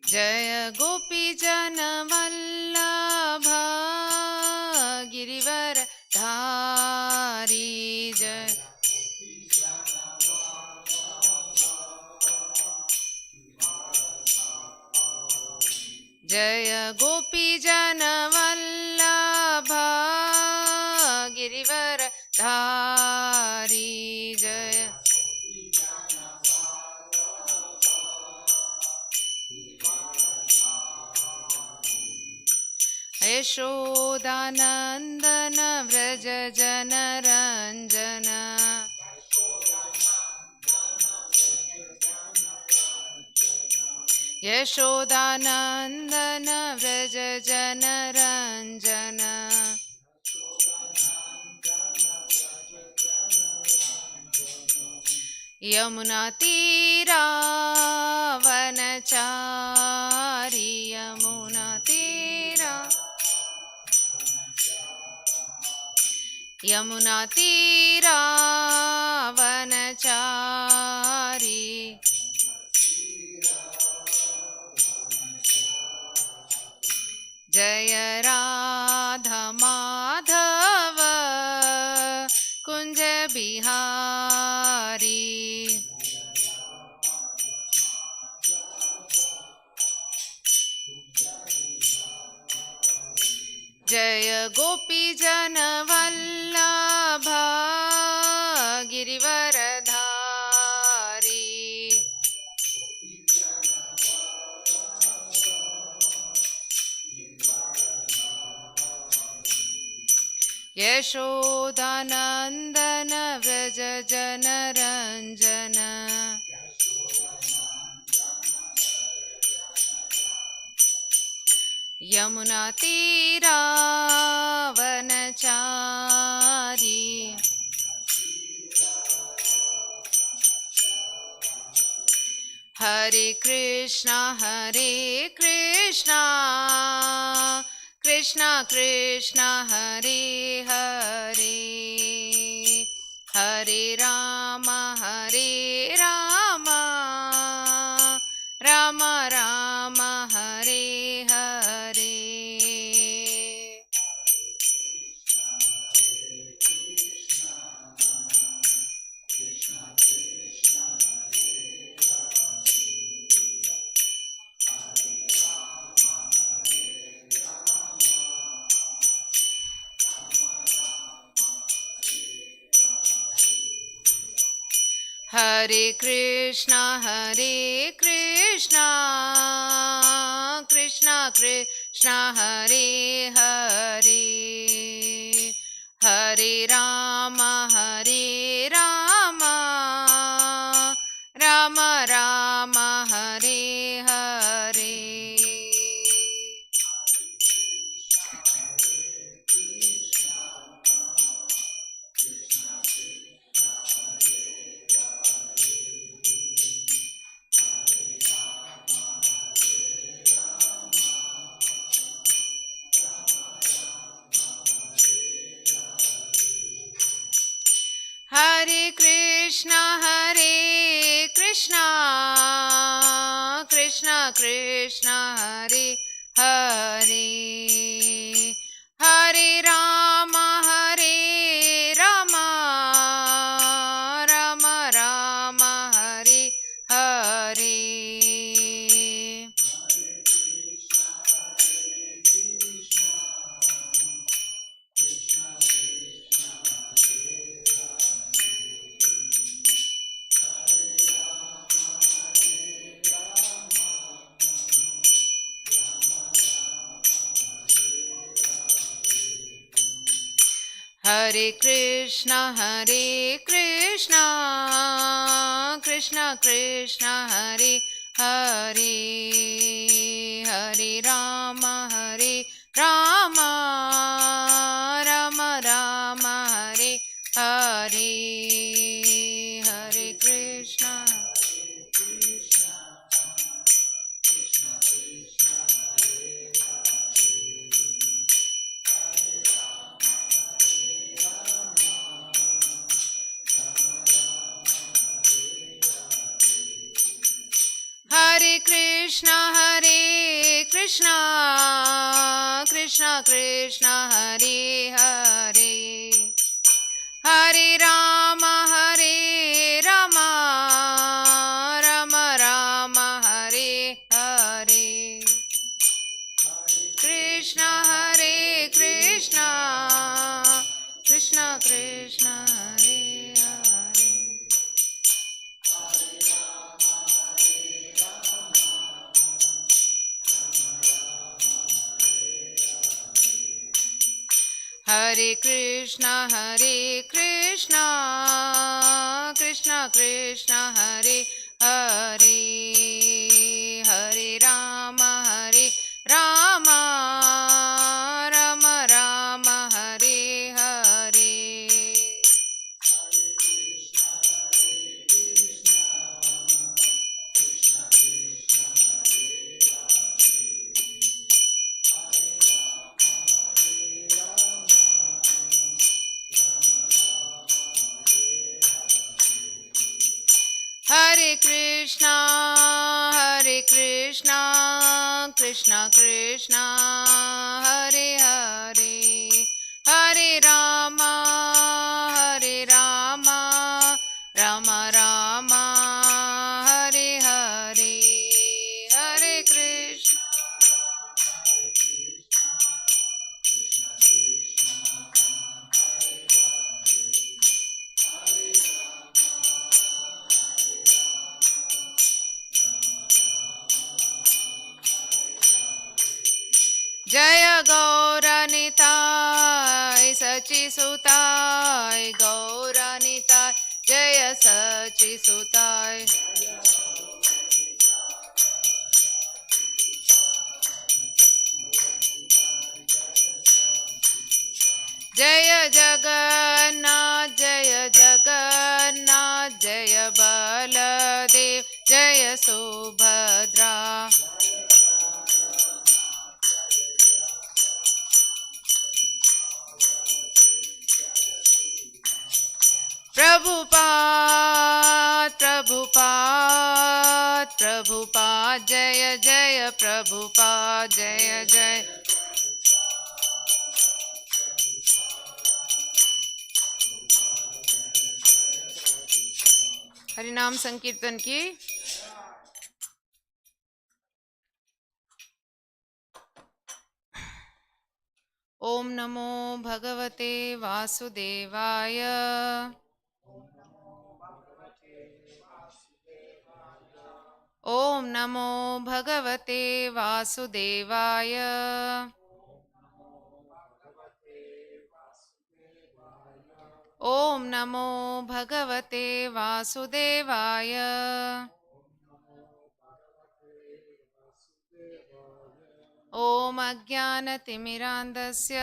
जय गोपी जन वल्लभ गिरिवर धारी जय जय गोपी जन वल्लभ गिरिवर धारी जय यशोदानन्दन व्रज जनरञ्जन यशोदानन्दन व्रज जनरञ्जन यमुनातीरावनचारि यमुनातीरावनचारि जय राधा माधव कुंज बिहारी जय गोपी जन वल्लभ गिरिवर धारी यशोदानन्दन व्रज जनरञ्जन यमुनातीरावनचारि हरे कृष्णा कृष्णा कृष्णा हरे हरे हरे राम राम राम हरे हरे हरे कृष्णा कृष्णा कृष्णा हरे हरे हरे राम राम राम हरे हरे हरे कृष्णा कृष्णा कृष्णा हरे हरे हरे राम राम राम हरे हरे हरे कृष्णा कृष्णा कृष्णा हरे हरे हरे राम राम राम हरे हरे हरे कृष्णा हरे Krishna Krishna Krishna Hare Hare Hare Rama Rama Rama Hare Hare Krishna Hare Krishna Krishna Krishna Hare Hare Hare Krishna Krishna Krishna Hare Hare Hare Rama Rama Rama Hare Hare Hare Krishna Krishna Krishna Hare Hare Hare Rama Rama Rama Hare Hare Hare Krishna Jaya Gauranitai Sachi Sutai Gauranitai Jaya Sachi Sutai Jaya Jagannath Jaya Jagannath Jaya Baladev Jaya Subhadra Prabhupada Jaya Jaya Prabhupada Jaya Jaya हरिनाम संकीर्तन की ओम नमो भगवते वासुदेवाय ओम नमो भगवते वासुदेवाय ओम नमो भगवते वासुदेवाय ओम अज्ञानतिमिरान्धस्य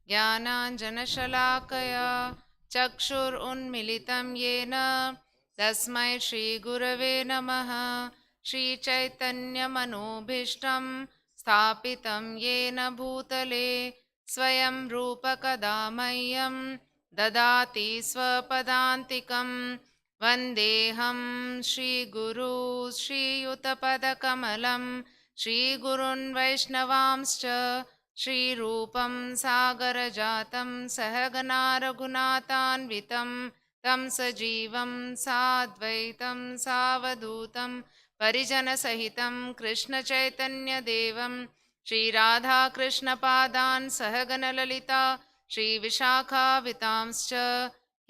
ज्ञानाञ्जनशलाकया चक्षुरुन्मिलितं येन तस्मै श्रीगुरवे नमः श्रीचैतन्यमनोभीष्टं स्थापितं येन भूतले स्वयं रूपकदा मह्यं ददाति स्वपदान्तिकं वन्देऽहं श्रीगुरू श्रीयुतपदकमलं श्रीगुरुन् वैष्णवांश्च श्रीरूपं सागरजातं सहगना रघुनाथान्वितं तं सजीवं साद्वैतं सावधूतं परिजनसहितं कृष्णचैतन्यदेवं श्रीराधाकृष्णपादान् सहगणललिता श्रीविशाखावितांश्च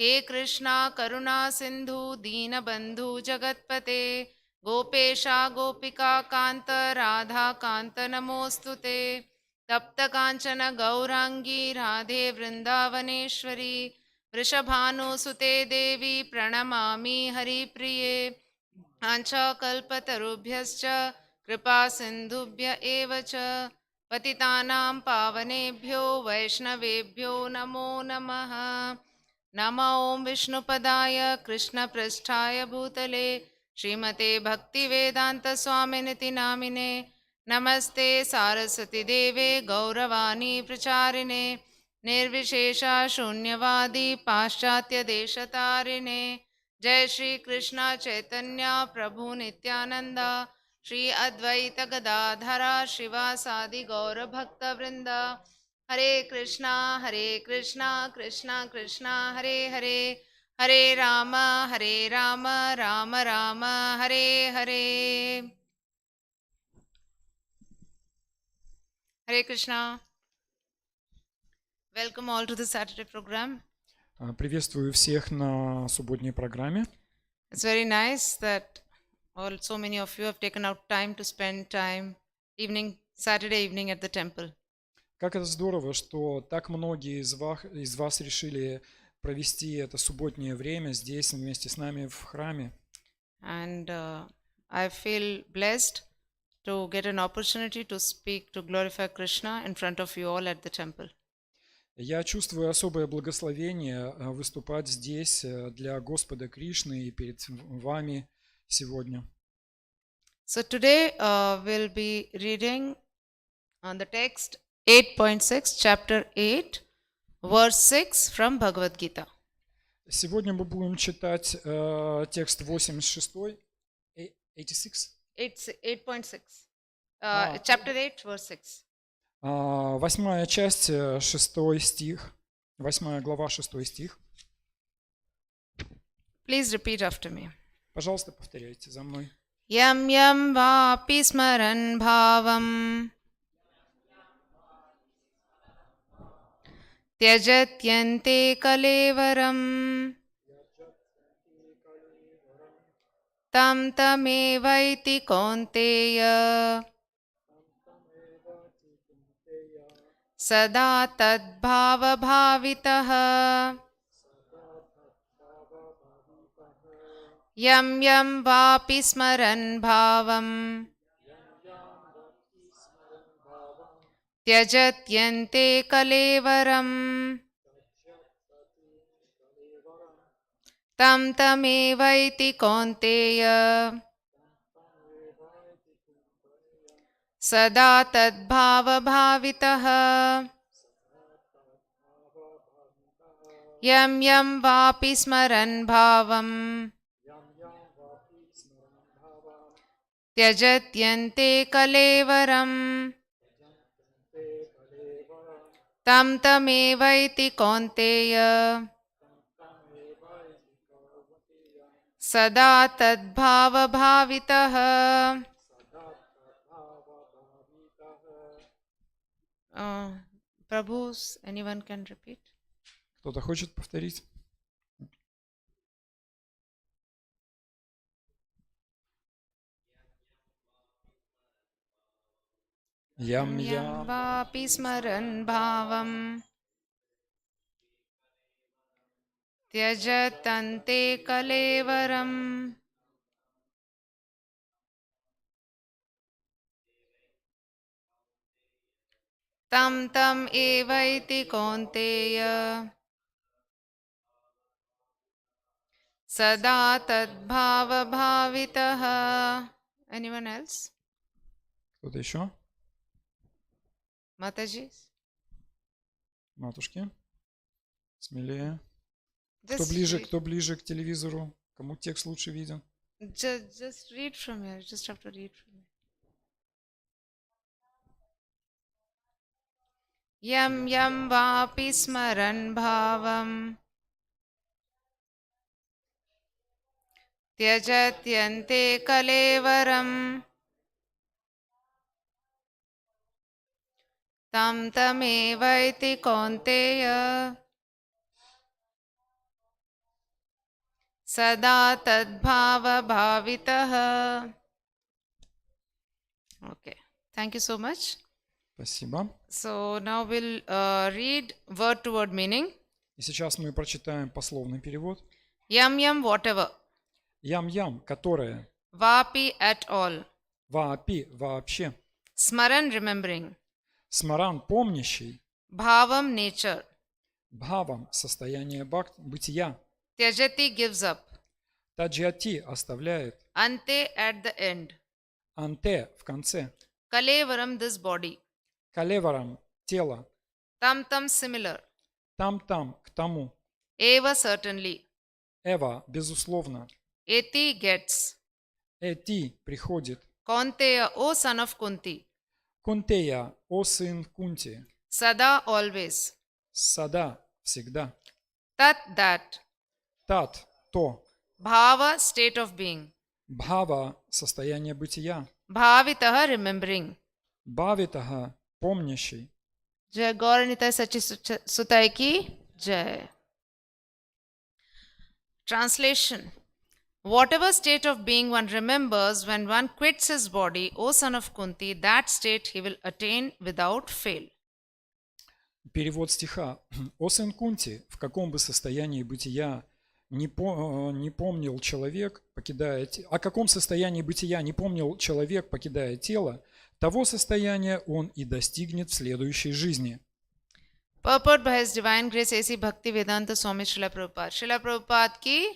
हे कृष्णा करुणा सिन्धु दीनबन्धु जगत्पते गोपेशा गोपिका कान्त राधा कान्त नमोऽस्तुते तप्त काञ्चन गौरांगी राधे वृन्दावनेश्वरी वृषभानुसुते देवी प्रणमामि हरिप्रिये आञ्छाकल्पतरुभ्यश्च कृपा सिन्धुभ्य एव च पतितानां पावनेभ्यो वैष्णवेभ्यो नमो नमः नमो विष्णुपदाय कृष्णपृष्ठाय भूतले श्रीमते भक्तिवेदान्तस्वामिनिति नामिने नमस्ते सारस्वती देवे गौरवाणी प्रचारिणे निर्विशेषा शून्यवादी पाश्चात्यदेशतारिणे जय श्री कृष्ण चैतन्य प्रभु Nityananda Shri Advaita Gadadhara Shivasadi Gaura Bhakta Vrinda. Hare Krishna, Krishna Krishna, Hare Hare, Hare Rama, Rama Rama, Hare Hare. Hare Krishna. Welcome all to the Saturday program. Приветствую всех на субботней программе. It's very nice that so many of you have taken out time to spend time Saturday evening at the temple. Как это здорово, что так многие из вас решили провести это субботнее время здесь вместе с нами в храме. And I feel blessed to get an opportunity to speak to glorify Krishna in front of you all at the temple. Я чувствую особое благословение выступать здесь для Господа Кришны и перед вами сегодня. So today we'll be reading on the text 8.6, chapter 8, verse 6 from Bhagavad Gita. Сегодня мы будем читать текст 86, 86? 8.6, chapter 8, verse 6. 8 часть, 6 стих, 8 глава, 6 стих. Please repeat after me. Пожалуйста, повторяйте за мной. Yam yam vapi smaran bhavam tyajatyante kalevaram tam tamevaiti kaunteya sada tad bhava bhavitah yam yam vapi smaran bhavam tyajatyante kalevaram tam tamevaiti kaunteya sada tad bhava bhavitah yam yam vapi smaran bhavam tyajatyante kalevaram tam tamevaiti kaunteya sada tad bhava bhavitah. Prabhus, anyone can repeat? Кто-то хочет повторить? Ям ям vapi smaran bhavam tyajatante kalevaram tam tam evaiti kaunteya sada tad bhava bhavitah. Anyone else? Кто-то еще? Mataji? Матушки? Смелее. Just Кто ближе к телевизору? Кому текст лучше виден? Just read from here. Just have to read from here. Yam yam vapi smaran bhavam tyajatyante kalevaram tam tamevaiti kaunteya sada tad bhava bhavitah. Okay, thank you so much. Спасибо. So now we'll read word to word meaning. И сейчас мы прочитаем пословный перевод. Yam yam whatever. Ям-ям, которое. Vapi at all. Ваапи, вообще. Smaran remembering. Смаран, помнящий. Bhavam nature. Бхавам, состояние бытия. Tyajati gives up. Таджьяти, оставляет. Ante at the end. Анте, в конце. Kalevaram this body. Калеварам, тело. Tam tam similar. Там-там, к тому. Eva certainly. Эва, безусловно. Eti gets. Эти, приходит. Kaunteya, O son of Kunti, Контея, о сын Кунти, Sada always, сада, всегда. Tat that, Тат, то. Bhava state of being, Бхава, состояние бытия. Bhavitaha remembering. Бхавитага, помнящий. Jai Gauranitai Sachi Sutai ki Jai. Translation. Whatever state of being one remembers when one quits his body, O son of Kunti, that state he will attain without fail. Перевод стиха. О сын Кунти, в каком бы состоянии бытия не помнил человек, о каком состоянии бытия не помнил человек, покидая тело, того состояния он и достигнет в следующей жизни. Purport by His Divine Grace A.C. Bhakti Vedanta Swami Srila Prabhupada. Srila Prabhupada ki.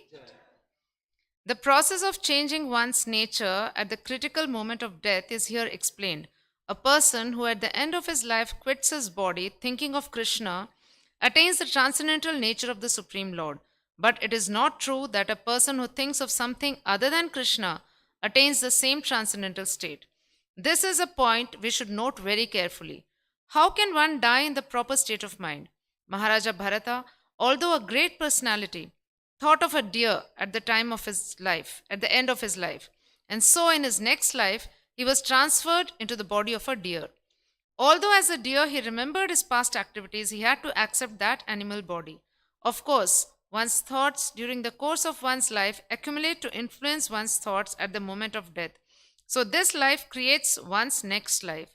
The process of changing one's nature at the critical moment of death is here explained. A person who at the end of his life quits his body thinking of Krishna attains the transcendental nature of the Supreme Lord. But it is not true that a person who thinks of something other than Krishna attains the same transcendental state. This is a point we should note very carefully. How can one die in the proper state of mind? Maharaja Bharata, although a great personality, thought of a deer at the time of his life, at the end of his life, and so in his next life he was transferred into the body of a deer. Although as a deer he remembered his past activities, he had to accept that animal body. Of course, one's thoughts during the course of one's life accumulate to influence one's thoughts at the moment of death. So this life creates one's next life.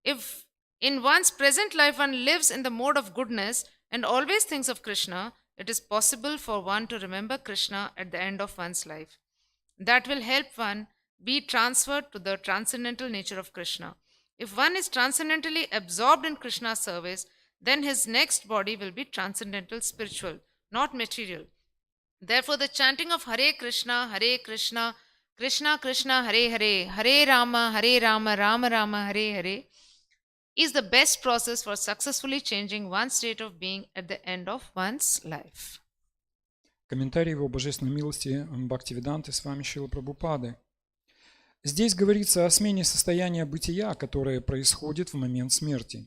If in one's present life one lives in the mode of goodness and always thinks of Krishna, it is possible for one to remember Krishna at the end of one's life. That will help one be transferred to the transcendental nature of Krishna. If one is transcendentally absorbed in Krishna's service, then his next body will be transcendental spiritual, not material. Therefore, the chanting of Hare Krishna, Krishna Krishna, Hare Hare, Hare Rama, Rama Rama, Hare Hare, is the best process for successfully changing one's state of being at the end of one's life. Комментарий его божественной милости Бхактивиданты с вами Шрила Прабхупады. Здесь говорится о смене состояния бытия, которое происходит в момент смерти.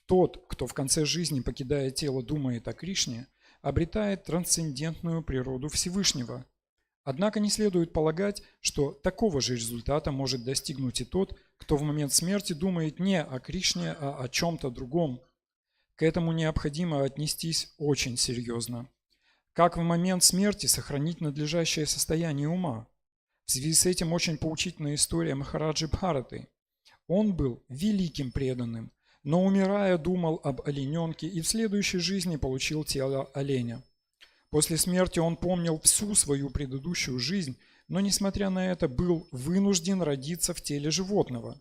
Тот, кто в конце жизни, покидая тело, думает о Кришне, обретает трансцендентную природу Всевышнего. Однако не следует полагать, что такого же результата может достигнуть и тот, кто в момент смерти думает не о Кришне, а о чем-то другом. К этому необходимо отнестись очень серьезно. Как в момент смерти сохранить надлежащее состояние ума? В связи с этим очень поучительная история Махараджи Бхараты. Он был великим преданным, но умирая думал об олененке и в следующей жизни получил тело оленя. После смерти он помнил всю свою предыдущую жизнь, но, несмотря на это, был вынужден родиться в теле животного.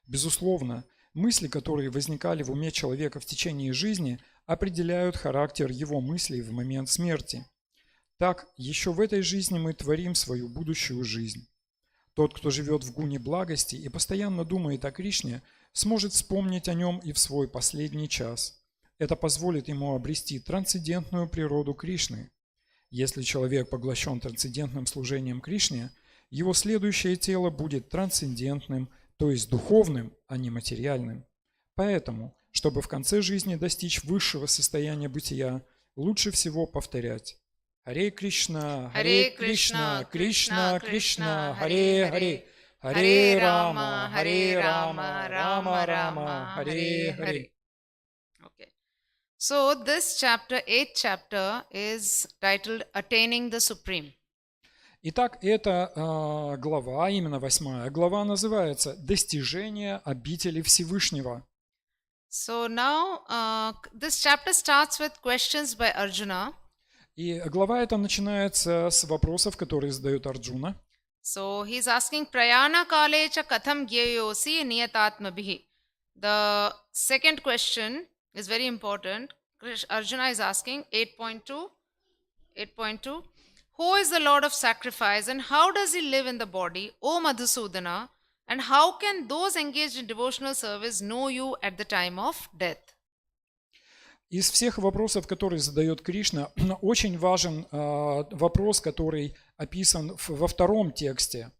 Безусловно, мысли, которые возникали в уме человека в течение жизни, определяют характер его мыслей в момент смерти. Так, еще в этой жизни мы творим свою будущую жизнь. Тот, кто живет в гуне благости и постоянно думает о Кришне, сможет вспомнить о нем и в свой последний час. Это позволит ему обрести трансцендентную природу Кришны. Если человек поглощен трансцендентным служением Кришне, его следующее тело будет трансцендентным, то есть духовным, а не материальным. Поэтому, чтобы в конце жизни достичь высшего состояния бытия, лучше всего повторять Харе Кришна, Кришна, Кришна, Харе Харе, Харе Рама, Рама Рама, Харе Харе. Okay. So this chapter, 8th chapter, is titled Attaining the Supreme. Итак, эта глава, именно 8 глава, называется «Достижение обители Всевышнего». So now this chapter starts with questions by Arjuna. И глава эта начинается с вопросов, которые задает Арджуна. So he's asking Prayana Kalecha Katham Gyayosi Niyatatmabhihi. The second question is very important. Arjuna is asking 8.2. Who is the Lord of sacrifice and how does he live in the body, O Madhusudana, and how can those engaged in devotional service know you at the time of death? Из всех вопросов, которые задает Кришна, очень важен вопрос, который описан во втором тексте.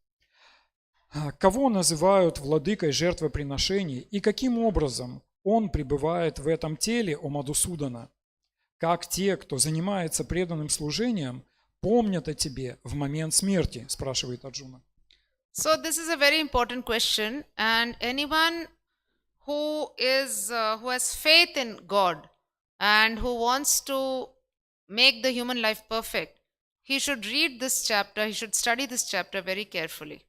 Кого называют владыкой жертвоприношений и каким образом он пребывает в этом теле о Мадусудана? Как те, кто занимается преданным служением, помнят о тебе в момент смерти, спрашивает Арджуна. So this is a very important question, and anyone who has faith in God and who wants to make the human life perfect, he should read this chapter, he should study this chapter very carefully.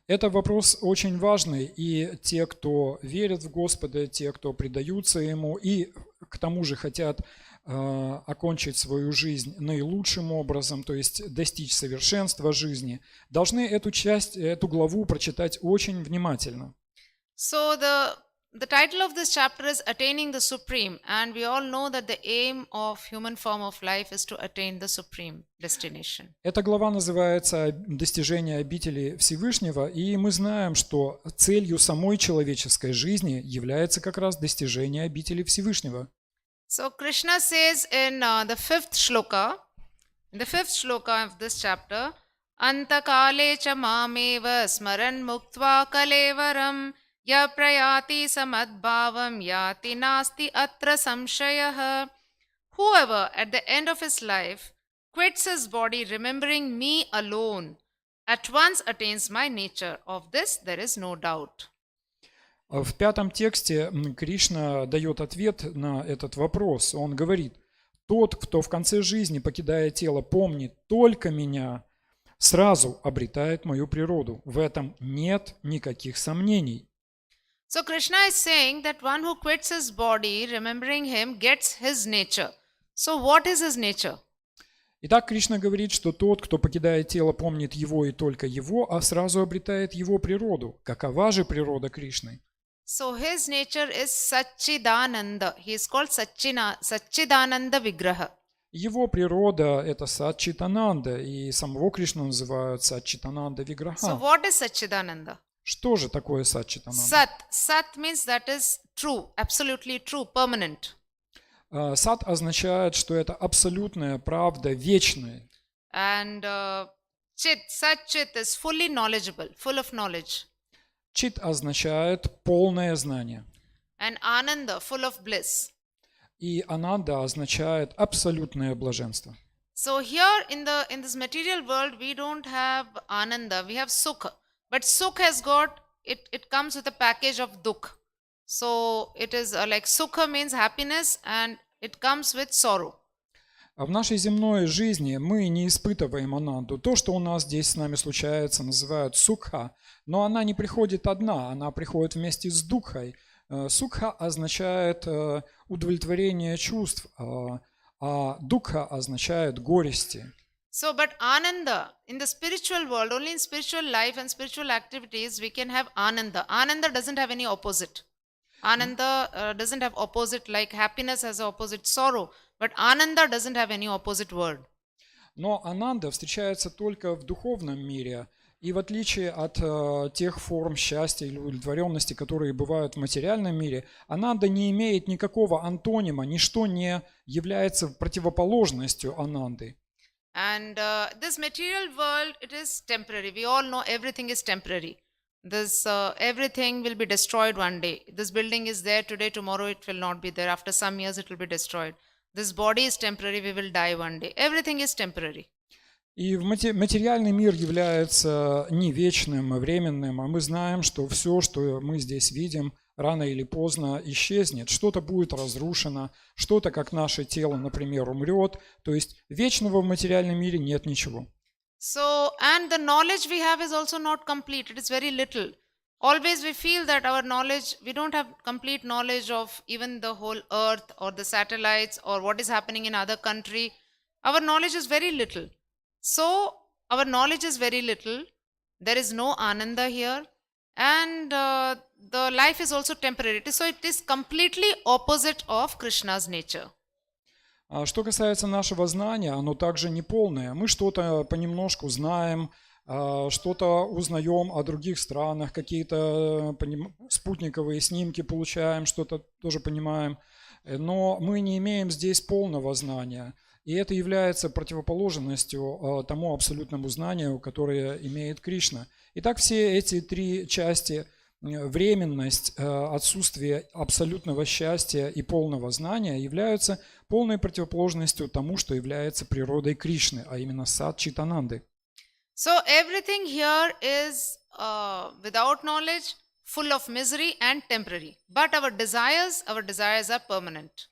Это вопрос очень важный, и те, кто верят в Господа, те, кто предаются Ему, и к тому же хотят окончить свою жизнь наилучшим образом, то есть достичь совершенства жизни, должны эту главу прочитать очень внимательно. So the title of this chapter is Attaining the Supreme, and we all know that the aim of human form of life is to attain the supreme destination. Эта глава называется «Достижение обители Всевышнего», и мы знаем, что целью самой человеческой жизни является как раз достижение обители Всевышнего. So Krishna says in the fifth shloka of this chapter, Antakale cha mameva smaran muktva kalevaram ya prayati samadbhavam yati nasti atra samshayah. Whoever at the end of his life quits his body remembering me alone at once attains my nature. Of this there is no doubt. В пятом тексте Кришна дает ответ на этот вопрос. Он говорит: «Тот, кто в конце жизни, покидая тело, помнит только меня, сразу обретает мою природу. В этом нет никаких сомнений». So Krishna is saying that one who quits his body, remembering him, gets his nature. So what is his nature? Итак, Кришна говорит, что тот, кто покидает тело, помнит его и только его, а сразу обретает его природу. Какова же природа Кришны? So his nature is Satchidananda. He is called Satchidananda Vigraha. Его природа – это Сатчитананда, и самого Кришну называют Сатчитананда So Виграха. what is Satchidananda? Что же такое Сатчитананда? Sat means that is true, absolutely true, permanent. Сат означает, что это абсолютная правда, вечная. And Sat-Chit is fully knowledgeable, full of knowledge. Чит означает полное знание. And Ananda, full of bliss. И Ананда означает абсолютное блаженство. So here in this material world, we don't have Ananda, we have Sukha. But Sukha has got, it comes with a package of Dukh. So it is like Sukha means happiness and it comes with sorrow. А в нашей земной жизни мы не испытываем Ананду. То, что у нас здесь с нами случается, называют сукха, но она не приходит одна, она приходит вместе с дукхой. Сукха означает удовлетворение чувств, а дукха означает горести. So, but Ananda, in the spiritual world, only in spiritual life and spiritual activities, we can have Ananda. Ananda doesn't have any opposite. Ananda doesn't have opposite, like happiness has opposite sorrow, but Ananda doesn't have any opposite word. Но Ананда встречается только в духовном мире, и в отличие от тех форм счастья или удовлетворенности, которые бывают в материальном мире, Ананда не имеет никакого антонима, ничто не является противоположностью Ананды. And this material world, it is temporary. We all know everything is temporary. This everything will be destroyed one day. This building is there today, tomorrow it will not be there. After some years it will be destroyed. This body is temporary, we will die one day. Everything is temporary. И материальный мир является не вечным, а временным, а мы знаем, что все, что мы здесь видим, рано или поздно исчезнет. Что-то будет разрушено, что-то, как наше тело, например, умрет. То есть вечного в материальном мире нет ничего. So, and the knowledge we have is also not complete. It is very little. Always we feel that our knowledge, we don't have complete knowledge of even the whole earth or the satellites or what is happening in other country. Our knowledge is very little. So, our knowledge is very little. There is no Ananda here. And the life is also temporary. So, it is completely opposite of Krishna's nature. А что касается нашего знания, оно также неполное. Мы что-то понемножку знаем, что-то узнаем о других странах, какие-то спутниковые снимки получаем, что-то тоже понимаем. Но мы не имеем здесь полного знания. И это является противоположностью тому абсолютному знанию, которое имеет Кришна. Итак, все эти три части – временность, отсутствие абсолютного счастья и полного знания – являются полной противоположностью тому, что является природой Кришны, а именно сад Читананды. So everything here is without knowledge, full of misery and temporary. But our desires are permanent.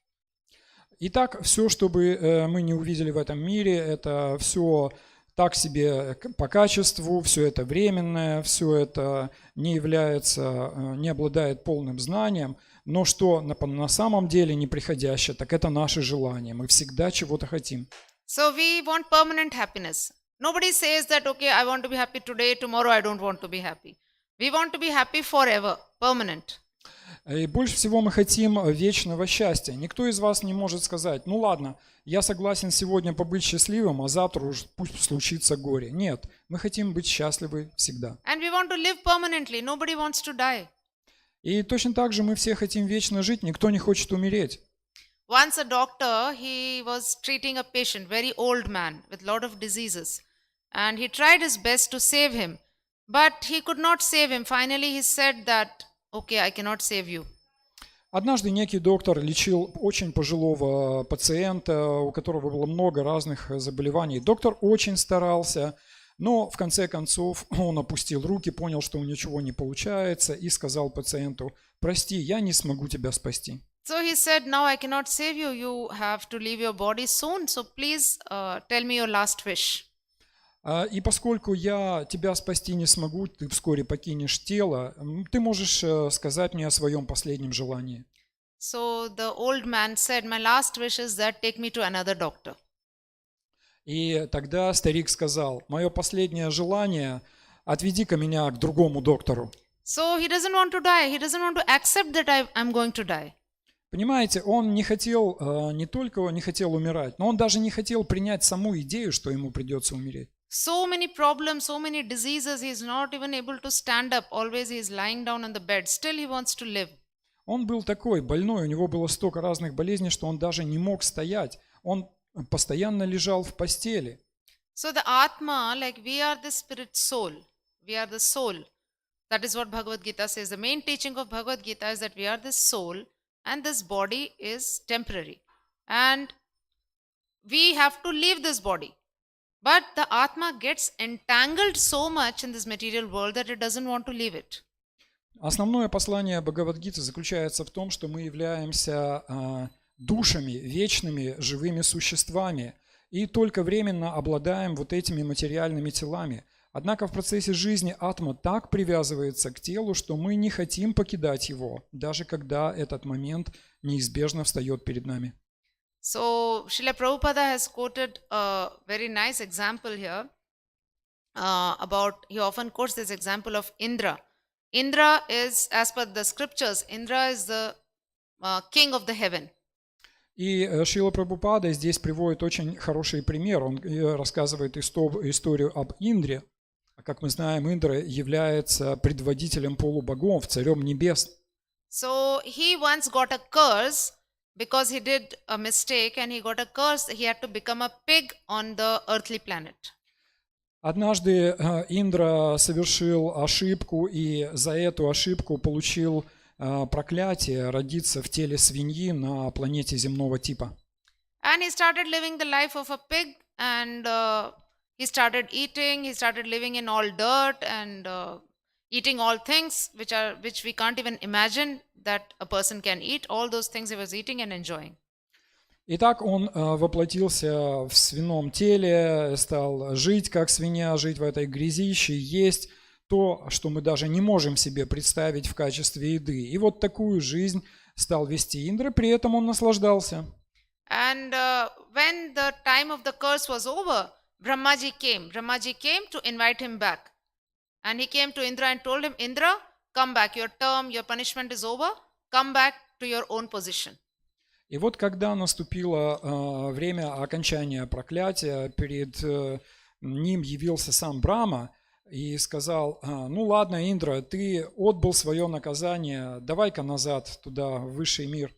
Итак, все, что бы мы не увидели в этом мире, это все так себе по качеству, все это временное, все это не обладает полным знанием, но что на самом деле неприходящее, так это наши желания. Мы всегда чего-то хотим. So we want permanent happiness. Nobody says that, okay, I want to be happy today, tomorrow I don't want to be happy. We want to be happy forever, permanent. И больше всего мы хотим вечного счастья. Никто из вас не может сказать, ну ладно, я согласен сегодня побыть счастливым, а завтра уж пусть случится горе. Нет, мы хотим быть счастливы всегда. And we want to live permanently. Nobody wants to die. И точно так же мы все хотим вечно жить, никто не хочет умереть. Once a doctor, he was treating a patient, very old man with lot of diseases. And he tried his best to save him. But he could not save him. Finally, he said that, okay, I cannot save you. Однажды некий доктор лечил очень пожилого пациента, у которого было много разных заболеваний. Доктор очень старался, но в конце концов он опустил руки, понял, что у него ничего не получается, и сказал пациенту: «Прости, я не смогу тебя спасти». So he said, now I cannot save you. You have to leave your body soon. So please tell me your last wish. И поскольку я тебя спасти не смогу, ты вскоре покинешь тело, ты можешь сказать мне о своем последнем желании. So the old man said, my last wish is that take me to another doctor. И тогда старик сказал: мое последнее желание — отведи-ка меня к другому доктору. So he doesn't want to die. He doesn't want to accept that I'm going to die. Понимаете, он не только не хотел умирать, но он даже не хотел принять саму идею, что ему придется умереть. So many problems, so many diseases, he is not even able to stand up. Always he is lying down on the bed. Still he wants to live. Он был такой больной, у него было столько разных болезней, что он даже не мог стоять. Он постоянно лежал в постели. So the Atma, like we are the spirit soul. We are the soul. That is what Bhagavad Gita says. The main teaching of Bhagavad Gita is that we are the soul and this body is temporary. And we have to leave this body. But the Atma gets entangled so much in this material world that it doesn't want to leave it. Основное послание Бхагавад-гиты заключается в том, что мы являемся душами, вечными, живыми существами и только временно обладаем вот этими материальными телами. Однако в процессе жизни атма так привязывается к телу, что мы не хотим покидать его, даже когда этот момент неизбежно встает перед нами. So, Srila Prabhupada has quoted a very nice example here he often quotes this example of Indra. Indra is, as per the scriptures, Indra is the king of the heaven. И Шрила Прабхупада здесь приводит очень хороший пример. Он рассказывает историю об Индре. Как мы знаем, Индра является предводителем полубогов, царем небес. So, he once got a curse. Because he did a mistake and he got a curse, he had to become a pig on the earthly planet. Однажды Индра совершил ошибку и за эту ошибку получил проклятие родиться в теле свиньи на планете земного типа. And he started living the life of a pig and he started living in all dirt and eating all things which we can't even imagine that a person can eat. All those things he was eating and enjoying. Итак, он воплотился в свином теле, стал жить как свинья, жить в этой грязище, есть то, что мы даже не можем себе представить в качестве еды. И вот такую жизнь стал вести Индра, при этом он наслаждался. And when the time of the curse was over, Brahmaji came to invite him back. And he came to Indra and told him, Indra, come back, your punishment is over, come back to your own position. И вот когда наступило время окончания проклятия, перед ним явился сам Брахма и сказал: ну ладно, Индра, ты отбыл свое наказание, давай-ка назад туда, в высший мир.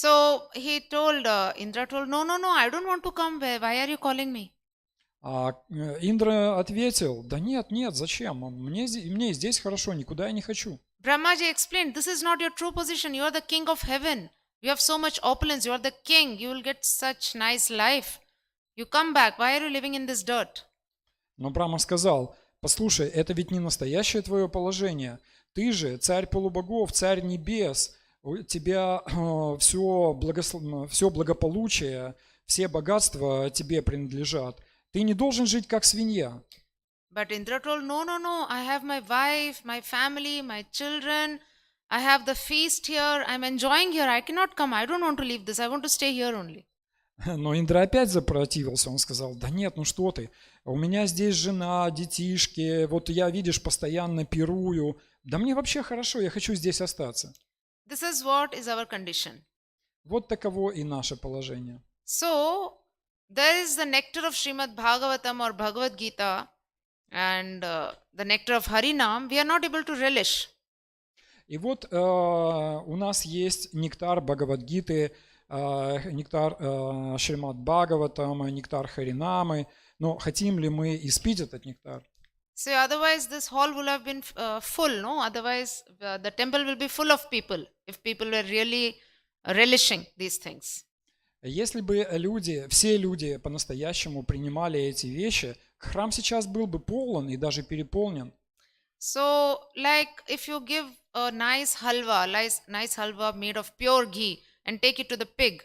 So he told, Indra told, no, no, no, I don't want to come. Why are you calling me? А Индра ответил, да нет, нет, зачем? Мне здесь хорошо, никуда я не хочу. Brahmaji explained, this is not your true position. You are the king of heaven. You have so much opulence. You are the king. You will get such nice life. You come back. Why are you living in this dirt? Но Брахма сказал, послушай, это ведь не настоящее твое положение. Ты же царь полубогов, царь небес. У тебя все благополучие, все богатства тебе принадлежат. Ты не должен жить как свинья. But Indra told, no, no, no. I have my wife, my family, my children. I have the feast here. I'm enjoying here. I cannot come. I don't want to leave this. I want to stay here only. Но Индра опять запротивился. Он сказал, да нет, ну что ты, у меня здесь жена, детишки, вот я, видишь, постоянно пирую. Да мне вообще хорошо, я хочу здесь остаться. This is what is our condition. Вот таково и наше положение. So, there is the nectar of Srimad Bhagavatam or Bhagavad Gita and the nectar of Harinam. We are not able to relish. И вот у нас есть нектар Бхагавад-гиты, нектар Шримад Бхагаватам, нектар Харинамы. Но хотим ли мы испить этот нектар? So, otherwise, this hall will have been full, no? Otherwise, the temple will be full of people if people were really relishing these things. Если бы все люди по-настоящему принимали эти вещи, храм сейчас был бы полон и даже переполнен. So, like if you give a nice halwa made of pure ghee and take it to the pig,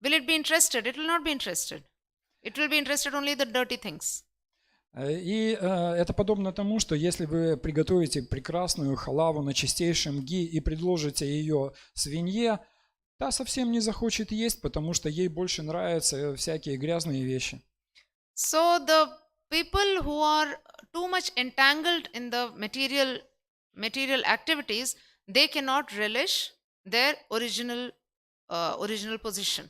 will it be interested? It will not be interested. It will be interested only in the dirty things. И это подобно тому, что если вы приготовите прекрасную халаву на чистейшем ги и предложите ее свинье, та совсем не захочет есть, потому что ей больше нравятся всякие грязные вещи. So the people who are too much entangled in the material activities, they cannot relish their original position.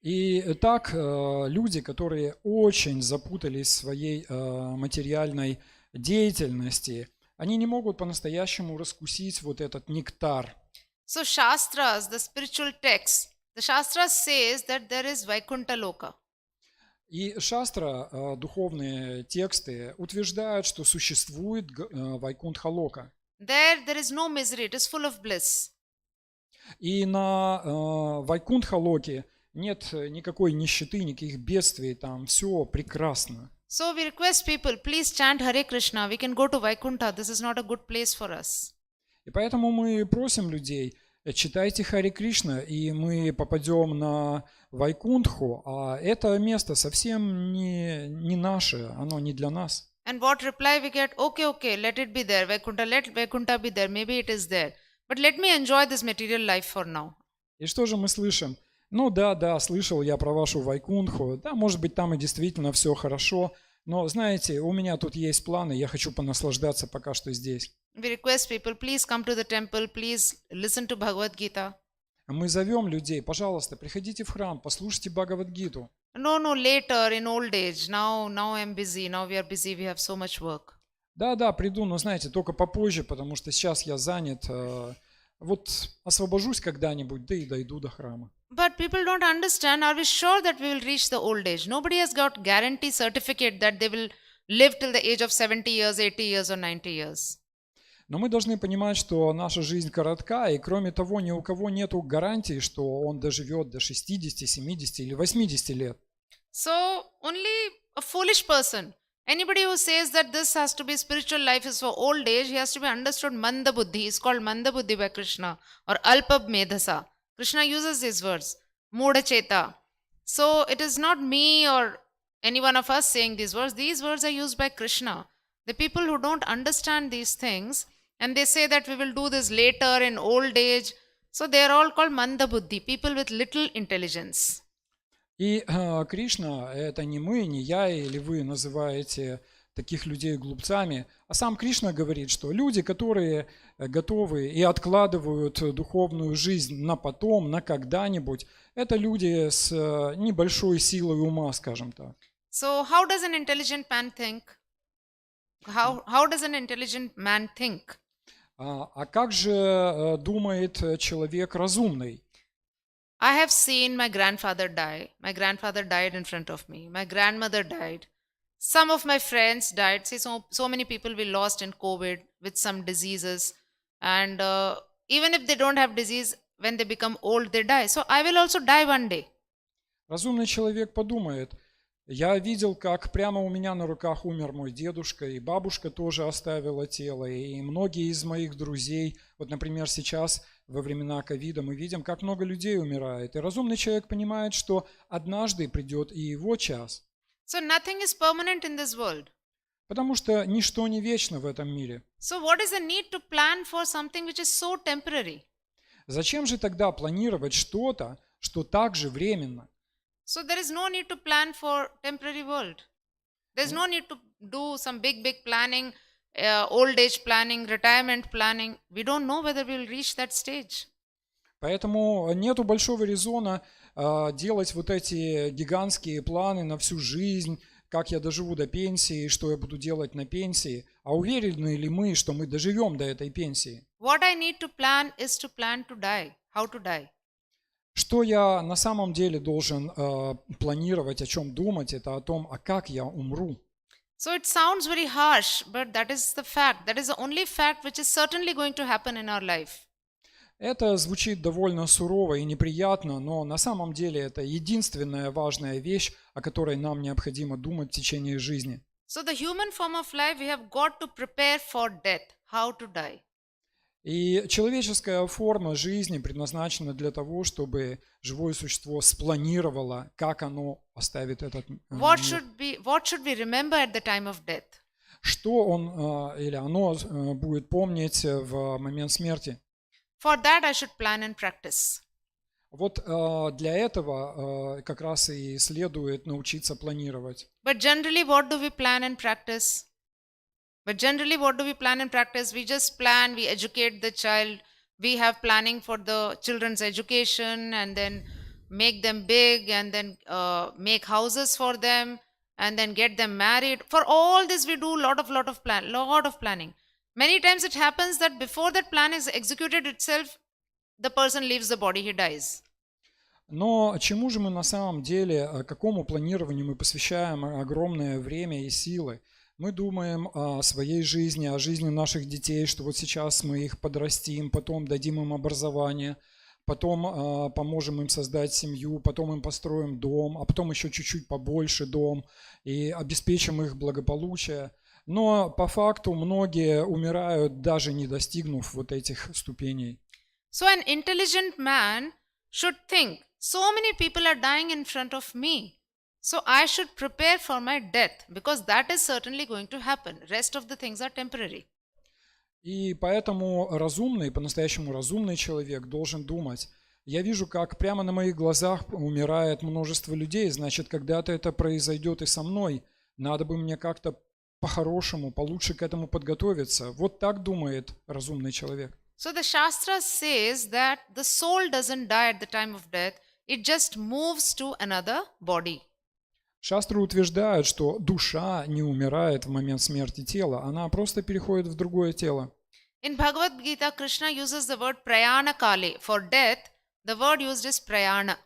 И так люди, которые очень запутались в своей материальной деятельности, они не могут по-настоящему раскусить вот этот нектар. So Shastras, the spiritual texts, the Shastras says that there is Vaikuntha Loka. И шастра, духовные тексты, утверждают, что существует Вайкунтха-лока. There is no misery, it is full of bliss. И на Вайкунтха-локе нет никакой нищеты, никаких бедствий, там все прекрасно. So we request people, please chant Hare Krishna. We can go to Vaikuntha. This is not a good place for us. И поэтому мы просим людей, читайте Харе Кришна, и мы попадем на Вайкунтху, а это место совсем не наше, оно не для нас. And what reply we get? Okay, let it be there. Vaikuntha, let Vaikuntha be there. Maybe it is there. But let me enjoy this material life for now. И что же мы слышим? Ну да, слышал я про вашу Вайкунтху, да, может быть, там и действительно все хорошо, но, знаете, у меня тут есть планы, я хочу понаслаждаться пока что здесь. We request people, please come to the temple, please listen to Bhagavad Gita. Мы зовем людей, пожалуйста, приходите в храм, послушайте Бхагавад-гиту. No, later, in old age. Now I'm busy. Now we are busy. We have so much work. Да, приду, но, знаете, только попозже, потому что сейчас я занят. Вот освобожусь когда-нибудь, да и дойду до храма. But people don't understand. Are we sure that we will reach the old age? Nobody has got guarantee certificate that they will live till the age of 70 years, 80 years or 90 years. Но мы должны понимать, что наша жизнь коротка, и кроме того, ни у кого нет гарантии, что он доживет до 60, 70 или 80 лет. So only a foolish person, anybody who says that this has to be spiritual life is for old age, he has to be understood Manda Buddhi. It's called Manda Buddhi by Krishna or Alpa Medhasa. Krishna uses these words, Mudha Cheta. So it is not me or any one of us saying these words. These words are used by Krishna. The people who don't understand these things and they say that we will do this later in old age. So they are all called Manda Buddhi, people with little intelligence. И Кришна, это не мы, не я или вы называете таких людей глупцами, а сам Кришна говорит, что люди, которые готовы и откладывают духовную жизнь на потом, на когда-нибудь, это люди с небольшой силой ума, скажем так. So how does an intelligent man think? How does an intelligent man think? А как же думает человек разумный? I have seen my grandfather die. My grandfather died in front of me. My grandmother died. Some of my friends died. See, so many people we lost in COVID with some diseases. And even if they don't have disease, when they become old, they die. So I will also die one day. Разумный человек подумает, я видел, как прямо у меня на руках умер мой дедушка, и бабушка тоже оставила тело, и многие из моих друзей, вот, например, сейчас во времена ковида мы видим, как много людей умирает. И разумный человек понимает, что однажды придет и его час. So nothing is permanent in this world. Потому что ничто не вечно в этом мире. So what is the need to plan for something which is so temporary? Зачем же тогда планировать что-то, что также временно? So there is no need to plan for temporary world. There's no need to do some big planning, old age planning, retirement planning. We don't know whether we will reach that stage. Поэтому нету большого резона делать вот эти гигантские планы на всю жизнь, как я доживу до пенсии, что я буду делать на пенсии. А уверены ли мы, что мы доживем до этой пенсии? What I need to plan is to plan to die. How to die? Что я на самом деле должен планировать, о чем думать, это о том, а как я умру. So it sounds very harsh, but that is the fact. That is the only fact which is certainly going to happen in our life. Это звучит довольно сурово и неприятно, но на самом деле это единственная важная вещь, о которой нам необходимо думать в течение жизни. So the human form of life, we have got to prepare for death. How to die? И человеческая форма жизни предназначена для того, чтобы живое существо спланировало, как оно оставит этот мир. What should we remember at the time of death? Что он или оно будет помнить в момент смерти. For that I should plan and practice. Вот для этого как раз и следует научиться планировать. But generally, what do we plan and practice? We just plan, we educate the child, we have planning for the children's education and then make them big and then make houses for them and then get them married. For all this we do lot of planning. Many times it happens that before that plan is executed itself, the person leaves the body, he dies. Но чему же мы на самом деле, какому планированию мы посвящаем огромное время и силы? Мы думаем о своей жизни, о жизни наших детей, что вот сейчас мы их подрастим, потом дадим им образование, потом поможем им создать семью, потом им построим дом, а потом еще чуть-чуть побольше дом и обеспечим их благополучие. Но по факту многие умирают, даже не достигнув вот этих ступеней. So an intelligent man should think, so many people are dying in front of me. So I should prepare for my death because that is certainly going to happen. Rest of the things are temporary. И поэтому разумный, по-настоящему разумный человек должен думать, я вижу, как прямо на моих глазах умирает множество людей, значит, когда-то это произойдет и со мной. Надо бы мне как-то по-хорошему, получше к этому подготовиться. Вот так думает разумный человек. So the Shastra says that the soul doesn't die at the time of death, it just moves to another body. Шастры утверждают, что душа не умирает в момент смерти тела, она просто переходит в другое тело. In Bhagavad Gita, Krishna uses the word prayana kale. For death, the word used is prayana.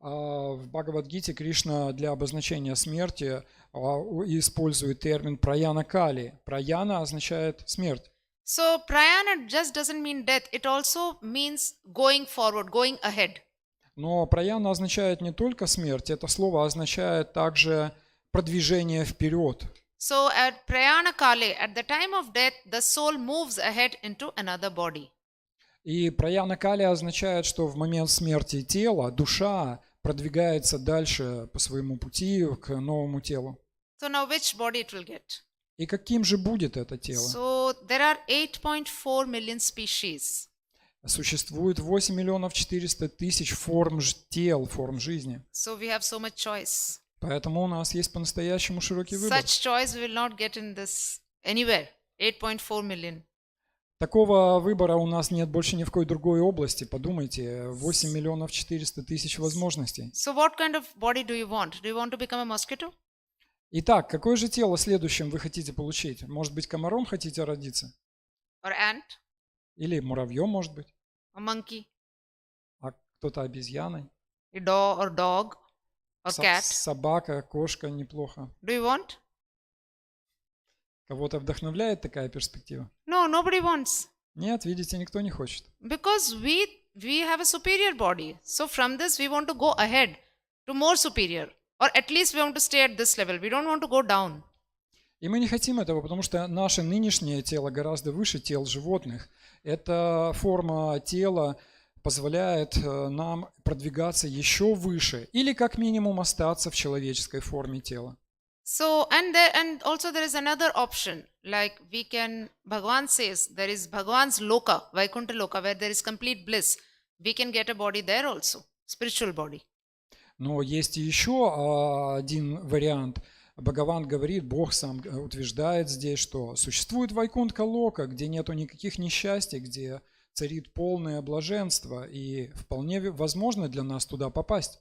В Бхагавад-гите Кришна для обозначения смерти использует термин праяна кали. Праяна означает смерть. So prayana just doesn't mean death, it also means going forward, going ahead. Но праяна означает не только смерть, это слово означает также продвижение вперед. So at prayana kale, at the time of death, the soul moves ahead into another body. И праяна кали означает, что в момент смерти тела душа продвигается дальше по своему пути к новому телу. So now which body it will get? И каким же будет это тело? So there are 8.4 million species. Существует 8 миллионов 400 тысяч форм тел, форм жизни. So we have so much choice. Поэтому у нас есть по-настоящему широкий выбор. Such choice we will not get in this anywhere. 8.4 million. Такого выбора у нас нет больше ни в какой другой области. Подумайте, 8 миллионов 400 тысяч возможностей. So what kind of body do you want? Do you want to become a mosquito? Итак, какое же тело следующим вы хотите получить? Может быть, комаром хотите родиться? Or ant? Или муравьем, может быть? A monkey? А кто-то обезьяной, or dog, or cat. собака, кошка неплохо. Do you want? Кого-то вдохновляет такая перспектива? No, nobody wants. Нет, видите, никто не хочет. Because we have a superior body. So from this we want to go ahead to more superior. Or at least we want to stay at this level. We don't want to go down. И мы не хотим этого, потому что наше нынешнее тело гораздо выше тел животных. Эта форма тела позволяет нам продвигаться еще выше или как минимум остаться в человеческой форме тела. So and also there is another option. Like we can, Bhagavan says there is Bhagavan's loka, Vaikuntha loka, where there is complete bliss. We can get a body there also, spiritual body. Но есть и еще один вариант. Бхагаван говорит, Бог сам утверждает здесь, что существует Вайкунтха лока, где нету никаких несчастий, где царит полное блаженство, и вполне возможно для нас туда попасть.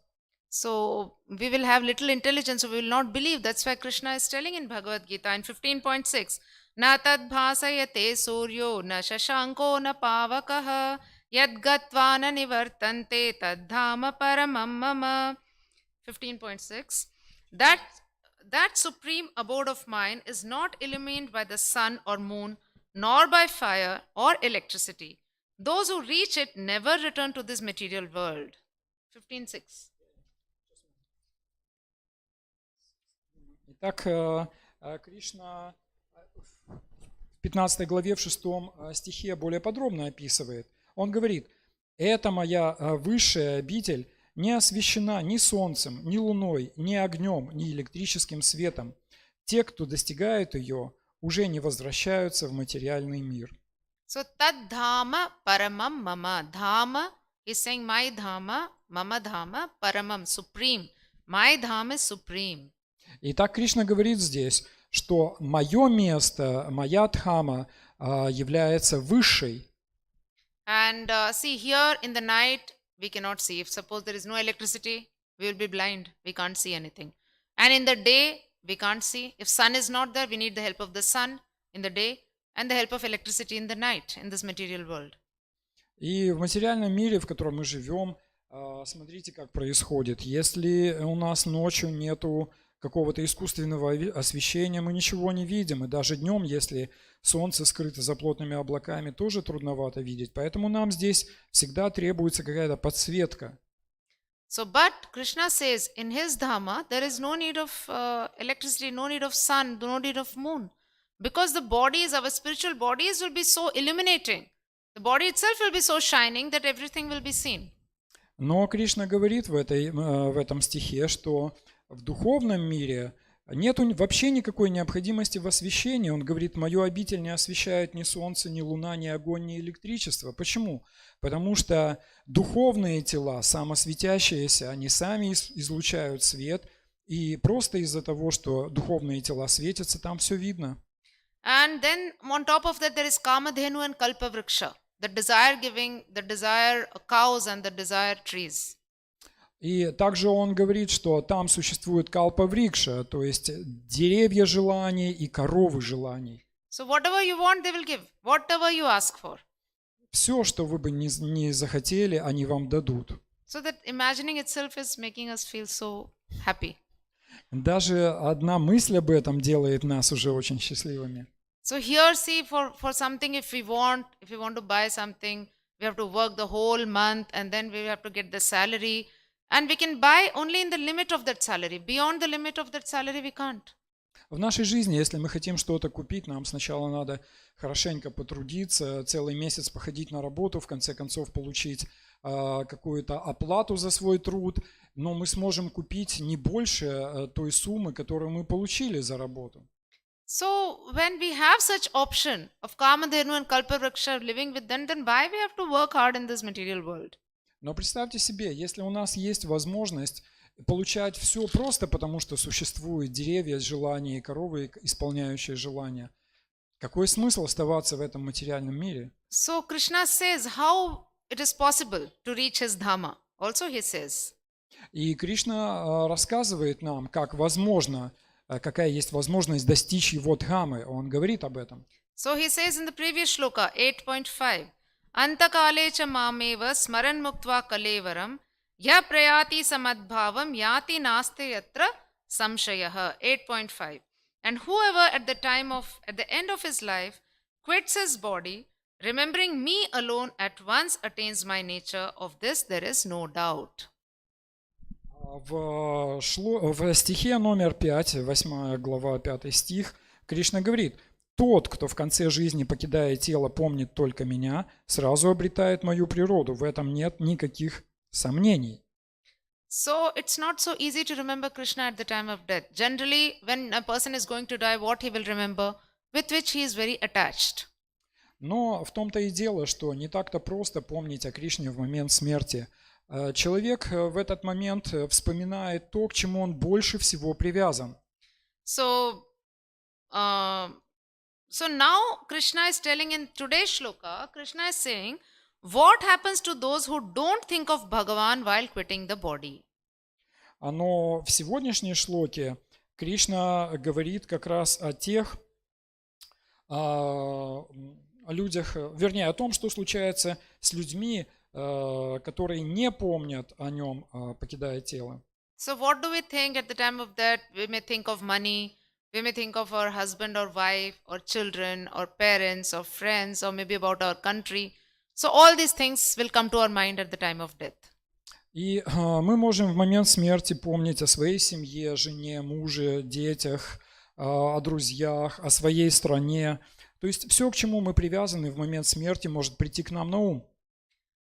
So we will have little intelligence, so we will not believe. That's why Krishna is telling in Bhagavad Gita in 15.6, Na tad bhasayate suryo na shashanko na pavakaha yad gatva na nivartante tad dhama paramam mama. 15.6, that supreme abode of mine is not illumined by the sun or moon, nor by fire or electricity. Those who reach it never return to this material world. 15.6. Итак, Кришна в 15 главе, в 6 стихе более подробно описывает. Он говорит, «Это моя высшая обитель не освещена ни солнцем, ни луной, ни огнем, ни электрическим светом. Те, кто достигают ее, уже не возвращаются в материальный мир». So tad dhama paramam mama. Dhama is saying my dhama, mama dhama, paramam, supreme. My dhama is supreme. И так Кришна говорит здесь, что мое место, моя дхама является высшей. And see here in the night we cannot see. If suppose there is no electricity, we will be blind. We can't see anything. And in the day we can't see. If sun is not there, we need the help of the sun in the day and the help of electricity in the night in this material world. И в материальном мире, в котором мы живем, смотрите, как происходит. Если у нас ночью нету какого-то искусственного освещения, мы ничего не видим. И даже днем, если солнце скрыто за плотными облаками, тоже трудновато видеть. Поэтому нам здесь всегда требуется какая-то подсветка. So, but Krishna says in his Dhamma, there is no need of electricity, no need of sun, no need of moon. Because the bodies, our spiritual bodies will be so illuminating. The body itself will be so shining that everything will be seen. Но Кришна говорит в этом стихе, что в духовном мире нет вообще никакой необходимости в освещении. Он говорит, мою обитель не освещает ни солнце, ни луна, ни огонь, ни электричество. Почему? Потому что духовные тела, самосветящиеся, они сами излучают свет. И просто из-за того, что духовные тела светятся, там все видно. And then on top of that there is Kamadhenu and Kalpavriksha. The desire giving, the desire cows and the desire trees. И также он говорит, что там существует калпаврикша, то есть деревья желаний и коровы желаний. So whatever you want, they will give. Whatever you ask for. Все, что вы бы не захотели, они вам дадут. So that imagining itself is making us feel so happy. Даже одна мысль об этом делает нас уже очень счастливыми. So here, see, for something, if we want to buy something, we have to work the whole month and then we have to get the salary. And we can buy only in the limit of that salary. Beyond the limit of that salary, we can't. В нашей жизни, если мы хотим что-то купить, нам сначала надо хорошенько потрудиться, целый месяц походить на работу, в конце концов получить какую-то оплату за свой труд, но мы сможем купить не больше той суммы, которую мы получили за работу. So when we have such option of Kamadhenu and Kalpavriksha living with them, then why we have to work hard in this material world? Но представьте себе, если у нас есть возможность получать все просто потому, что существуют деревья, желания и коровы, исполняющие желания, какой смысл оставаться в этом материальном мире? So Krishna says how it is possible to reach his Dhamma. Also he says. И Кришна рассказывает нам, как возможно, какая есть возможность достичь его дхамы. Он говорит об этом. So he says in the previous shloka 8.5, Antakale cha mameva smaran muktva kalevaram ya prayati samadbhavam yati naste yatra samshayah. 8.5. And whoever at the end of his life quits his body, remembering me alone at once attains my nature. Of this there is no doubt. В стихе номер 5, 8 глава, 5 стих, Кришна говорит: «Тот, кто в конце жизни, покидая тело, помнит только меня, сразу обретает мою природу. В этом нет никаких сомнений». So it's not so easy to remember Krishna at the time of death. Generally, when a person is going to die, what he will remember, with which he is very attached. Но в том-то и дело, что не так-то просто помнить о Кришне в момент смерти. Человек в этот момент вспоминает то, к чему он больше всего привязан. So now Krishna is telling in today's shloka, Krishna is saying, what happens to those who don't think of Bhagavan while quitting the body? Но в сегодняшней шлоке Кришна говорит как раз о тех людях, вернее, о том, что случается с людьми, которые не помнят о нем, покидая тело. So what do we think at the time of death? We may think of money, we may think of our husband or wife or children or parents or friends or maybe about our country. So all these things will come to our mind at the time of death. И мы можем в момент смерти помнить о своей семье, жене, муже, детях, о друзьях, о своей стране. То есть все, к чему мы привязаны в момент смерти, может прийти к нам на ум.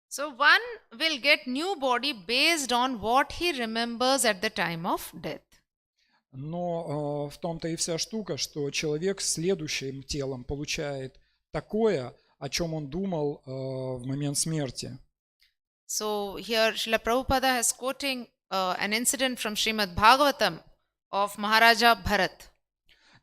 So one will get new body based on what he remembers at the time of death. Но в том-то и вся штука, что человек с следующим телом получает такое, о чем он думал в момент смерти. So here Srila Prabhupada is quoting an incident from Srimad Bhagavatam of Maharaja Bharat.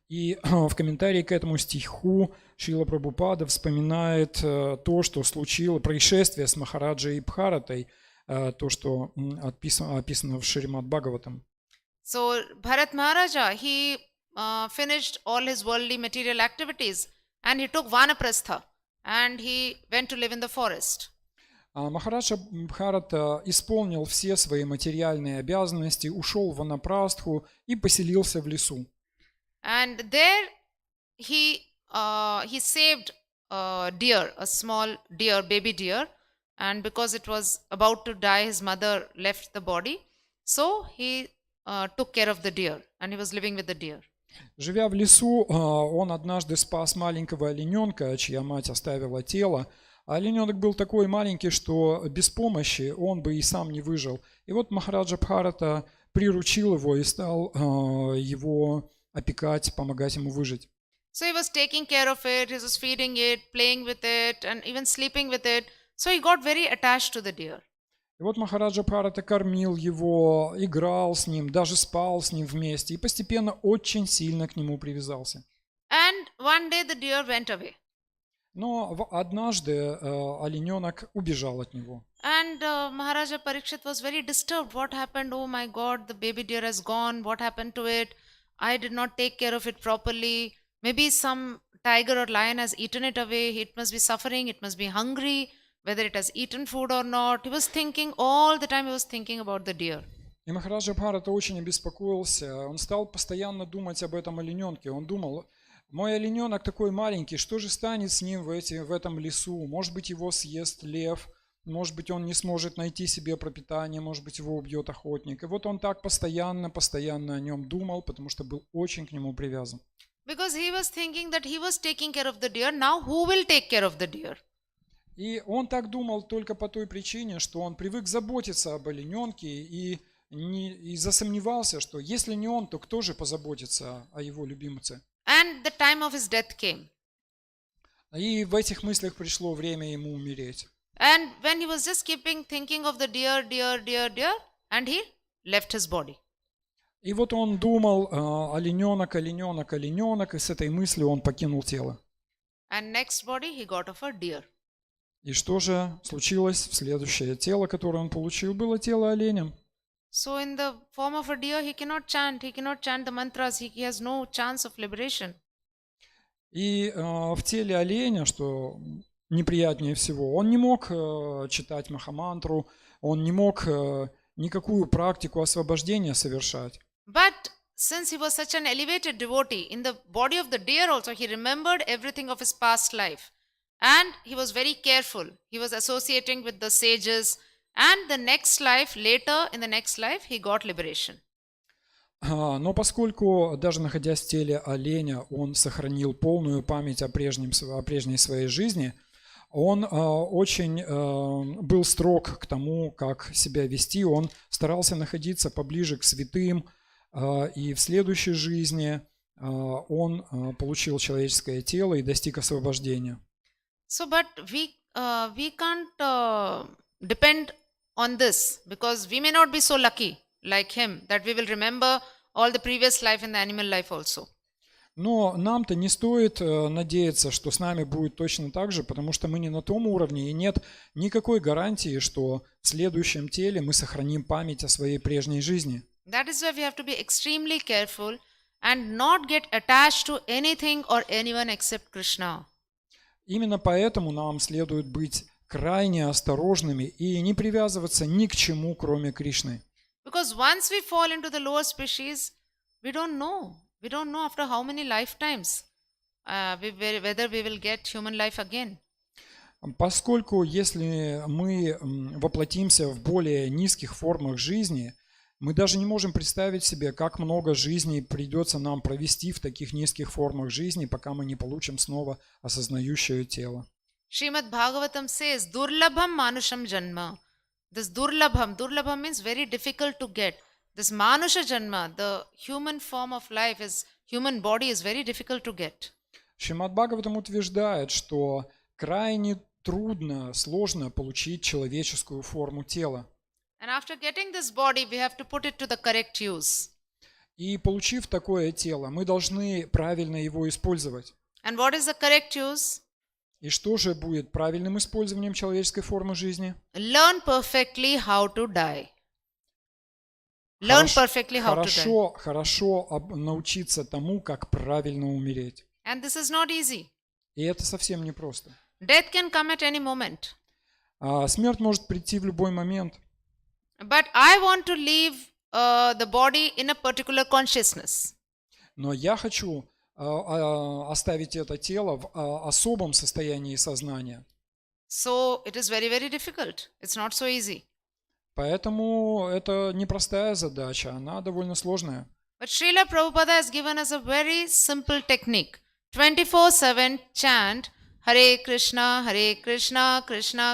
И в комментарии к этому стиху Шрила Прабхупада вспоминает то, что случилось, происшествие с Махараджей Бхаратой, то, что описано в Шримад Бхагаватам. So Bharat Maharaja, he finished all his worldly material activities and he took Vanaprastha and he went to live in the forest. Махараджа Бхарата исполнил все свои материальные обязанности, ушел в Ванапрастху и поселился в лесу. And there he saved a deer, a small deer, baby deer, and because it was about to die, his mother left the body. So he took care of the deer, and he was living with the deer. Живя в лесу, он однажды спас маленького олененка, чья мать оставила тело. А олененок был такой маленький, что без помощи он бы и сам не выжил. И вот Махараджа Бхарата приручил его и стал его опекать, помогать ему выжить. So he was taking care of it, he was feeding it, playing with it, and even sleeping with it. So he got very attached to the deer. И вот Махараджа Бхарата кормил его, играл с ним, даже спал с ним вместе. И постепенно очень сильно к нему привязался. And one day the deer went away. Но однажды олененок убежал от него. And Maharaja Parikshit was very disturbed. What happened? Oh my God, the baby deer has gone. What happened to it? I did not take care of it properly. Maybe some tiger or lion has eaten it away. It must be suffering. It must be hungry. Whether it has eaten food or not. He was thinking all the time. He was thinking about the deer. И Махараджа Бхарата очень обеспокоился. Он стал постоянно думать об этом олененке. Он думал: мой олененок такой маленький, что же станет с ним в этом лесу? Может быть, его съест лев, может быть, он не сможет найти себе пропитание, может быть, его убьет охотник. И вот он так постоянно о нем думал, потому что был очень к нему привязан. Because he was thinking that he was taking care of the deer. Now who will take care of the deer? И он так думал только по той причине, что он привык заботиться об олененке и засомневался, что если не он, то кто же позаботится о его любимце? And the time of his death came. И в этих мыслях пришло время ему умереть. And when he was just thinking of the deer, and he left his body. И вот он думал: олененок, и с этой мыслью он покинул тело. And next body he got of a deer. И что же случилось? В следующее тело, которое он получил, было тело оленя. So in the form of a deer, he cannot chant the mantras, he has no chance of liberation. И в теле оленя, что неприятнее всего. Он не мог читать Махамантру, он не мог никакую практику освобождения совершать. But since he was such an elevated devotee, in the body of the deer also, he remembered everything of his past life. And he was very careful. He was associating with the sages. And the next life, later in the next life, he got liberation. Но поскольку, даже находясь в теле оленя, он сохранил полную память о прежней своей жизни, он очень был строг к тому, как себя вести. Он старался находиться поближе к святым, и в следующей жизни он получил человеческое тело и достиг освобождения. So, but we can't depend on this, because we may not be so lucky like him that we will remember all the previous life and the animal life also. Но нам-то не стоит надеяться, что с нами будет точно так же, потому что мы не на том уровне, и нет никакой гарантии, что в следующем теле мы сохраним память о своей прежней жизни. That is why we have to be extremely careful and not get attached to anything or anyone except Krishna. Именно поэтому нам следует быть крайне осторожными и не привязываться ни к чему, кроме Кришны. Because once we fall into the lower species, we don't know. We don't know after how many lifetimes whether we will get human life again. Поскольку если мы воплотимся в более низких формах жизни, мы даже не можем представить себе, как много жизней придется нам провести в таких низких формах жизни, пока мы не получим снова осознающее тело. Srimad Bhagavatam says, Durlabham Manusham Janma. This Durlabham means very difficult to get. This Manusha Janma, the human form of life, human body is very difficult to get. Шримад Бхагаватам утверждает, что крайне трудно, сложно получить человеческую форму тела. And after getting this body, we have to put it to the correct use. И получив такое тело, мы должны правильно его использовать. And what is the correct use? И что же будет правильным использованием человеческой формы жизни? Learn perfectly how to die. Learn perfectly how to die. Хорошо научиться тому, как правильно умереть. And this is not easy. И это совсем непросто. Death can come at any moment. Смерть может прийти в любой момент. But I want to leave the body in a particular consciousness. Но я хочу оставить это тело в особом состоянии сознания. So it is very, very difficult. It's not so easy. Поэтому это непростая задача, она довольно сложная. But Srila Prabhupada has given us a very simple technique. 24/7 chant Hare Krishna, Krishna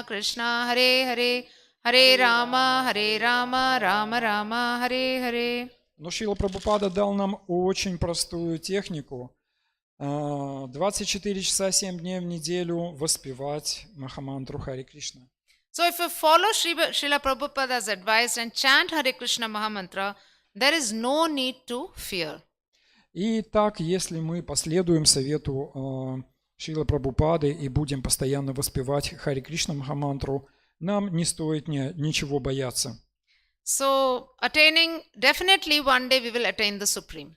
Krishna, Hare Hare, Hare Rama, Rama Rama, Hare Hare. Но Шрила Прабхупада дал нам очень простую технику. 24 часа 7 дней в неделю воспевать Махамантру Харе Кришна. So if you follow Srila Prabhupada's advice and chant Hare Krishna Mahamantra, there is no need to fear. И так, если мы последуем совету Шрилы Прабхупады и будем постоянно воспевать Харе Кришна Махамантру, нам не стоит ничего бояться. So definitely one day we will attain the Supreme.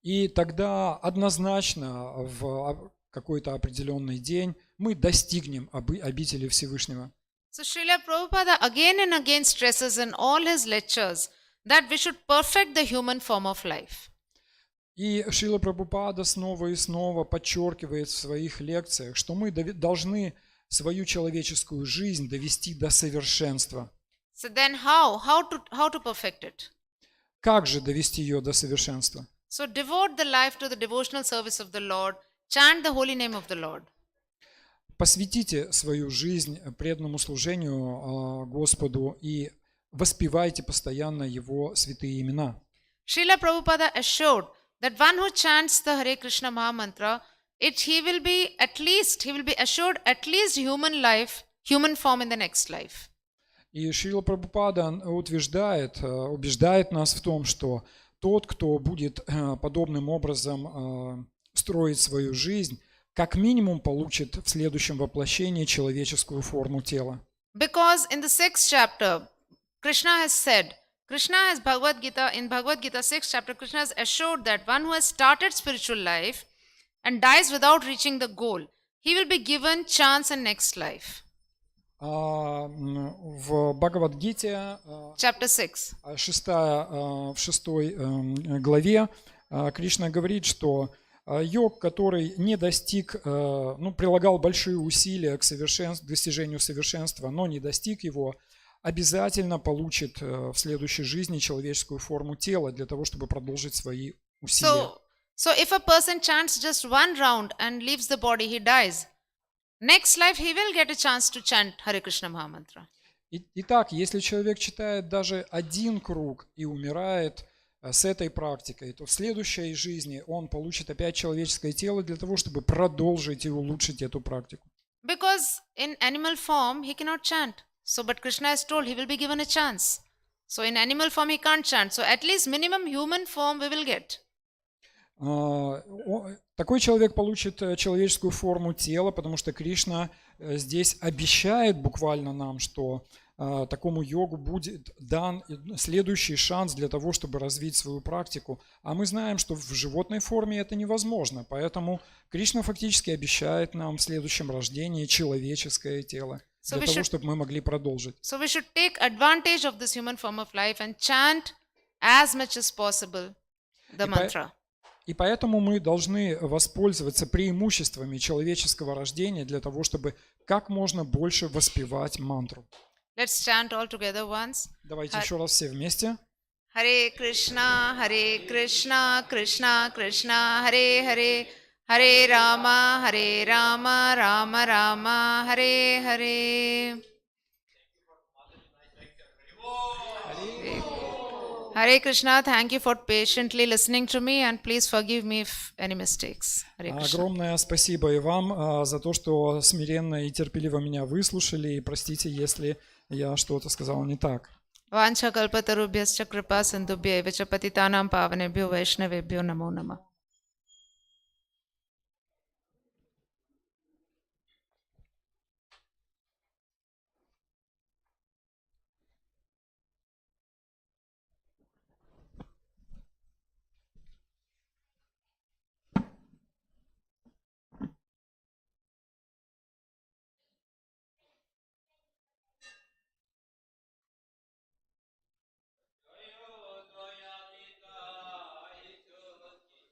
И тогда однозначно в какой-то определенный день мы достигнем обители Всевышнего. So Srila Prabhupada again and again stresses in all his lectures that we should perfect the human form of life. И Шрила Прабхупада снова и снова подчеркивает в своих лекциях, что мы должны свою человеческую жизнь довести до совершенства. So then how to perfect it? Как же довести ее до совершенства? So devote the life to the devotional service of the Lord, chant the holy name of the Lord. Посвятите свою жизнь преданному служению Господу и воспевайте постоянно Его святые имена. Srila Prabhupada assured that one who chants the Hare Krishna Mahamantra, he will be assured at least human form in the next life. И Шрила Прабхупада убеждает нас в том, что тот, кто будет подобным образом строить свою жизнь, как минимум получит в следующем воплощении человеческую форму тела. Because in the 6th chapter, Krishna has Bhagavad Gita, in Bhagavad Gita 6th chapter, Krishna has assured that one who has started spiritual life and dies without reaching the goal, he will be given chance in next life. В Бхагавад-гите, Chapter 6. в 6 главе, Кришна говорит, что йог, который не достиг, прилагал большие усилия к достижению совершенства, но не достиг его, обязательно получит в следующей жизни человеческую форму тела для того, чтобы продолжить свои усилия. So if a person chants just one round and leaves the body, he dies. Next life, he will get a chance to chant Hare Krishna Mahamantra. Итак, если человек читает даже один круг и умирает с этой практикой, то в следующей жизни он получит опять человеческое тело для того, чтобы продолжить и улучшить эту практику. Because in animal form, he cannot chant. So, but Krishna has told he will be given a chance. So, in animal form, he can't chant. So, at least minimum human form we will get. Такой человек получит человеческую форму тела, потому что Кришна здесь обещает буквально нам, что такому йогу будет дан следующий шанс для того, чтобы развить свою практику. А мы знаем, что в животной форме это невозможно. Поэтому Кришна фактически обещает нам в следующем рождении человеческое тело, для того, чтобы мы могли продолжить. So we should take advantage of this human form of life and chant as much as possible the mantra. И поэтому мы должны воспользоваться преимуществами человеческого рождения для того, чтобы как можно больше воспевать мантру. Let's chant all together once. Давайте еще раз все вместе. Hare Krishna, Krishna Krishna, Hare Hare, Hare Rama, Rama Rama, Hare Hare. Hare Krishna, thank you for patiently listening to me and please forgive me if any mistakes. Hare Krishna. Огромное спасибо и вам за то, что смиренно и терпеливо меня выслушали, и простите, если я что-то сказал не так. Vancha kalpatarubhyascha kripa sindhubhya evacha patitanam pavanebhyo vaishnavebhyo namo namah.